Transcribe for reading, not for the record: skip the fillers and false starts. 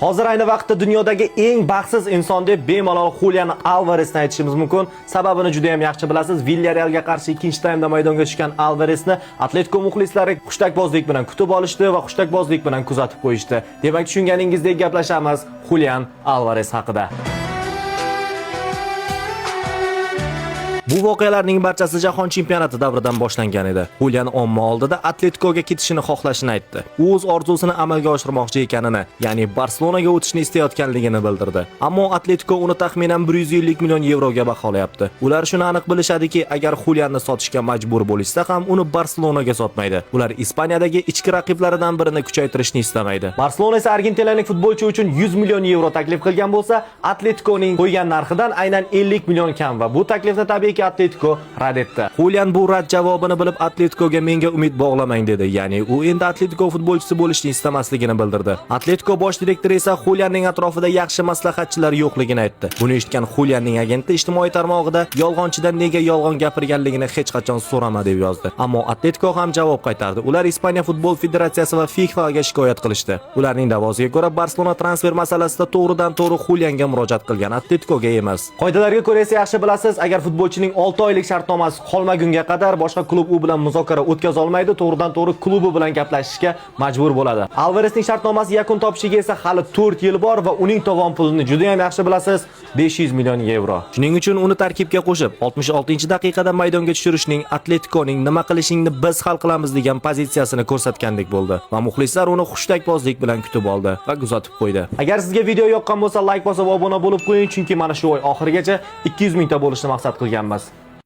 Hozir ayni vaqtda dunyodagi eng baxtsiz inson deb bemalol Julian Alvaresni aytishimiz mumkin. Sababini juda ham yaxshi bilasiz. Villarrealga qarshi ikkinchi taymda maydonga tushgan Alvaresni Atletico muxlislari xushtakbozlik bilan kutib olishdi va xushtakbozlik bilan kuzatib qo'yishdi. Demak, tushunganingizdek gaplashamiz Julian Alvares haqida. Bu voqealarning barchasi jahon chempionati davridan boshlangan edi. Julian omma oldida Atleticoga ketishini xohlashini aytdi. U o'z orzusini amalga oshirmoqchi ekanini, ya'ni Barselonaga o'tishni istayotganligini bildirdi. Ammo Atletico uni taxminan 150 million yevroga baholayapti. Ular shuni aniq bilishadiki, agar Julianni sotishga majbur bo'lishsa ham uni Barselonaga sotmaydi. Ular Ispaniyadagi ichki raqiblaridan birini kuchaytirishni istamaydi. Barselona esa argentinalik futbolchi uchun 100 million yevro taklif qilgan bo'lsa, Atleticoning qo'ygan narxidan aynan 50 million kam va bu taklifni tabiiyki Atletico rad etdi. Julian bu rad javobini bilib Atleticoga menga umid bog'lamang dedi. Ya'ni u endi Atletico futbolchisi bo'lishni istamasligini bildirdi. Atletico bosh direktori esa Julianning atrofida yaxshi maslahatchilar yo'qligini aytdi. Buni eshitgan Julianning agenti ijtimoiy tarmog'ida yolg'onchidan nega yolg'on gapirganligini hech qachon so'rama deb yozdi. Ammo Atletico ham javob qaytardi. Ular Ispaniya futbol federatsiyasi va FIFAga shikoyat qilishdi. Ularning da'vosiga ko'ra Barselona transfer masalasida to'g'ridan-to'g'ri Julianga murojaat qilgan, Atleticoga emas. Qoidalarga ko'ra esa yaxshi bilasiz, agar futbolchining 6 oylik shartnomasi qolmagunga qadar boshqa klub u bilan muzokara o'tkaza olmaydi, to'g'ridan-to'g'ri klubi bilan gaplashishga majbur bo'ladi. Alvaresning shartnomasi yakun topishiga esa hali 4 yil bor va uning tovon pulini juda ham yaxshi bilasiz, 500 million yevro. Shuning uchun uni tarkibga qo'shib 66-daqiqada maydonga tushirishning Atleticoning nima qilishingni biz hal qilamiz degan pozitsiyasini ko'rsatgandek bo'ldi va muxlislar uni xushtakbozlik bilan kutib oldi va kuzatib qo'ydi. Agar sizga video yoqqan bo'lsa, like bosib obuna bo'lib qo'ying, chunki mana shu oy oxirigacha 200 mingta bo'lishni maqsad qilganmiz.